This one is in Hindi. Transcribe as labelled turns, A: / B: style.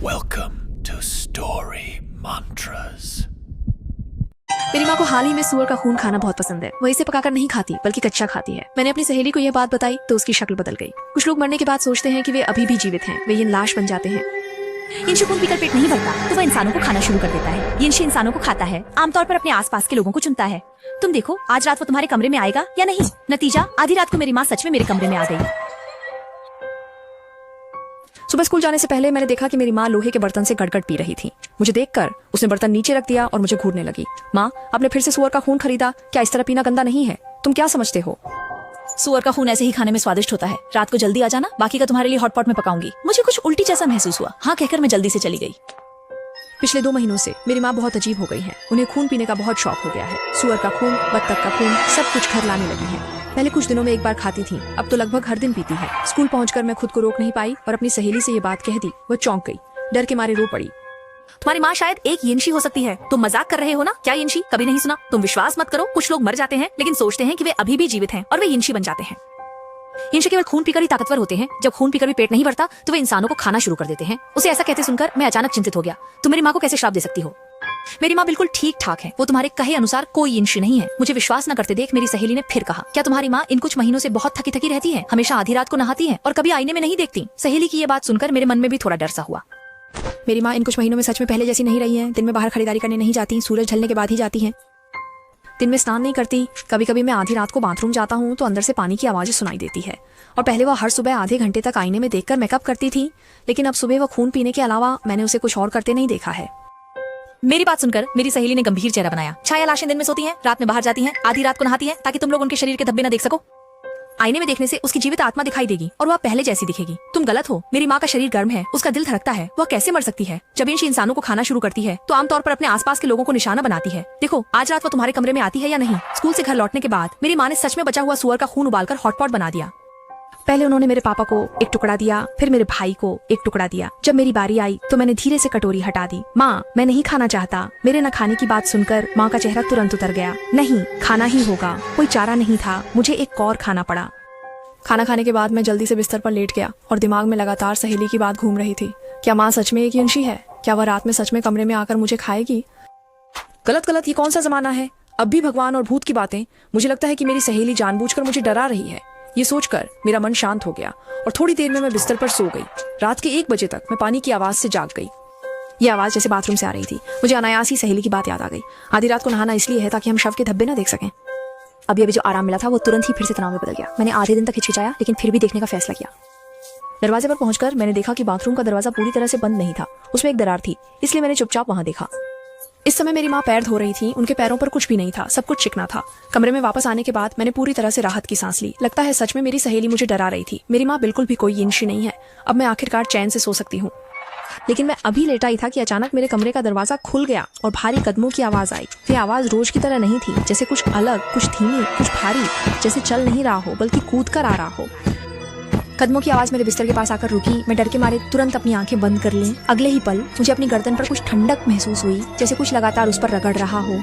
A: Welcome to Story Mantras.
B: मेरी माँ को हाल ही में सुअर का खून खाना बहुत पसंद है। वो इसे पकाकर नहीं खाती बल्कि कच्चा खाती है। मैंने अपनी सहेली को यह बात बताई तो उसकी शक्ल बदल गई। कुछ लोग मरने के बाद सोचते हैं कि वे अभी भी जीवित हैं, वे ये लाश बन जाते हैं।
C: यिनशी खून पीकर पेट नहीं भरता तो वह इंसानों को खाना शुरू कर देता है। यिनशी इंसानों को खाता है, आमतौर पर अपने आसपास के लोगों को चुनता है। तुम देखो आज रात वो तुम्हारे कमरे में आएगा या नहीं। नतीजा, आधी रात को मेरी माँ सच में मेरे कमरे में आ गई।
B: सुबह स्कूल जाने से पहले मैंने देखा कि मेरी माँ लोहे के बर्तन से गड़गड़ पी रही थी। मुझे देखकर उसने बर्तन नीचे रख दिया और मुझे घूरने लगी। माँ, आपने फिर से सुअर का खून खरीदा, क्या इस तरह पीना गंदा नहीं है? तुम क्या समझते हो?
C: सुअर का खून ऐसे ही खाने में स्वादिष्ट होता है। रात को जल्दी आ जाना, बाकी का तुम्हारे लिए हॉटपॉट में पकाऊंगी। मुझे कुछ उल्टी जैसा महसूस हुआ। हाँ कहकर मैं जल्दी से चली गई।
B: पिछले 2 महीनों से मेरी माँ बहुत अजीब हो गई है। उन्हें खून पीने का बहुत शौक हो गया है। सुअर का खून, बत्तख का खून, सब कुछ घर लाने लगी है। पहले कुछ दिनों में एक बार खाती थी, अब तो लगभग हर दिन पीती है। स्कूल पहुंचकर मैं खुद को रोक नहीं पाई और अपनी सहेली से ये बात कह दी। वो चौंक गई, डर के मारे रो पड़ी।
C: तुम्हारी माँ शायद एक यिनशी हो सकती है। तुम मजाक कर रहे हो ना? क्या यिनशी कभी नहीं सुना? तुम विश्वास मत करो। कुछ लोग मर जाते हैं लेकिन सोचते हैं कि वे अभी भी जीवित हैं और वे यिनशी बन जाते हैं। यिनशी केवल खून पीकर ही ताकतवर होते हैं। जब खून पीकर भी पेट नहीं भरता तो वे इंसानों को खाना शुरू कर देते हैं। उसे ऐसा कहते सुनकर मैं अचानक चिंतित हो गया। तुम मेरी माँ को कैसे श्राप दे सकती हो? मेरी माँ बिल्कुल ठीक ठाक है। वो तुम्हारे कहे अनुसार कोई यिनशी नहीं है। मुझे विश्वास न करते देख मेरी सहेली ने फिर कहा, क्या तुम्हारी माँ इन कुछ महीनों से बहुत थकी थकी रहती है? हमेशा आधी रात को नहाती है और कभी आईने में नहीं देखती। सहेली की ये बात सुनकर मेरे मन में भी थोड़ा डर सा हुआ।
B: मेरी माँ इन कुछ महीनों में सच में पहले जैसी नहीं रही है। दिन में बाहर खरीदारी करने नहीं जाती, सूरज ढलने के बाद ही जाती हैं। दिन में स्नान नहीं करती। कभी कभी मैं आधी रात को बाथरूम जाता हूँ तो अंदर से पानी की आवाज़ सुनाई देती है। और पहले वो हर सुबह आधे घंटे तक आईने में देखकर मेकअप करती थी, लेकिन अब सुबह वो खून पीने के अलावा मैंने उसे कुछ और करते नहीं देखा है।
C: मेरी बात सुनकर मेरी सहेली ने गंभीर चेहरा बनाया। छाया लाशें दिन में सोती हैं, रात में बाहर जाती हैं, आधी रात को नहाती हैं ताकि तुम लोग उनके शरीर के धब्बे न देख सको। आईने में देखने से उसकी जीवित आत्मा दिखाई देगी और वह पहले जैसी दिखेगी। तुम गलत हो। मेरी माँ का शरीर गर्म है, उसका दिल धड़कता है। वह कैसे मर सकती है? जब यिनशी इंसानों को खाना शुरू करती है तो आमतौर पर अपने आसपास के लोगों को निशाना बनाती है। देखो आज रात वो तुम्हारे कमरे में आती है या नहीं? स्कूल से घर लौटने के बाद मेरी माँ ने सच में बचा हुआ सुअर का खून उबालकर हॉटपॉट बना दिया। पहले उन्होंने मेरे पापा को एक टुकड़ा दिया, फिर मेरे भाई को एक टुकड़ा दिया। जब मेरी बारी आई तो मैंने धीरे से कटोरी हटा दी। माँ, मैं नहीं खाना चाहता। मेरे न खाने की बात सुनकर माँ का चेहरा तुरंत उतर गया। नहीं, खाना ही होगा। कोई चारा नहीं था, मुझे एक और खाना पड़ा। खाना खाने के बाद मैं जल्दी से बिस्तर पर लेट गया और दिमाग में लगातार सहेली की बात घूम रही थी। क्या माँ सच में एक यिनशी है? क्या वह रात में सच में कमरे में आकर मुझे खाएगी? गलत गलत, ये कौन सा जमाना है? अब भी भगवान और भूत की बातें। मुझे लगता है कि मेरी सहेली जानबूझकर मुझे डरा रही है। ये सोचकर मेरा मन शांत हो गया और थोड़ी देर में मैं बिस्तर पर सो गई। रात के 1 बजे तक मैं पानी की आवाज से जाग गई। ये आवाज जैसे बाथरूम से आ रही थी। मुझे अनायास ही सहेली की बात याद आ गई। आधी रात को नहाना इसलिए है ताकि हम शव के धब्बे न देख सकें। अभी जो आराम मिला था वो तुरंत ही फिर से तनाव में बदल गया। मैंने आधे दिन तक हिचकिचाया लेकिन फिर भी देखने का फैसला किया। दरवाजे पर पहुंचकर मैंने देखा कि बाथरूम का दरवाजा पूरी तरह से बंद नहीं था, उसमें एक दरार थी, इसलिए मैंने चुपचाप वहां देखा। इस समय मेरी माँ पैर धो रही थी। उनके पैरों पर कुछ भी नहीं था, सब कुछ चिकना था। कमरे में वापस आने के बाद मैंने पूरी तरह से राहत की सांस ली। लगता है सच में मेरी सहेली मुझे डरा रही थी। मेरी माँ बिल्कुल भी कोई यिनशी नहीं है। अब मैं आखिरकार चैन से सो सकती हूँ। लेकिन मैं अभी लेटा ही था कि अचानक मेरे कमरे का दरवाजा खुल गया और भारी कदमों की आवाज आई। ये आवाज रोज की तरह नहीं थी, जैसे कुछ अलग, कुछ धीमी, कुछ भारी, जैसे चल नहीं रहा हो बल्कि कूद कर आ रहा हो। कदमों की आवाज मेरे बिस्तर के पास आकर रुकी। मैं डर के मारे तुरंत अपनी आंखें बंद कर लीं। अगले ही पल मुझे अपनी गर्दन पर कुछ ठंडक महसूस हुई, जैसे कुछ लगातार उस पर रगड़ रहा हो।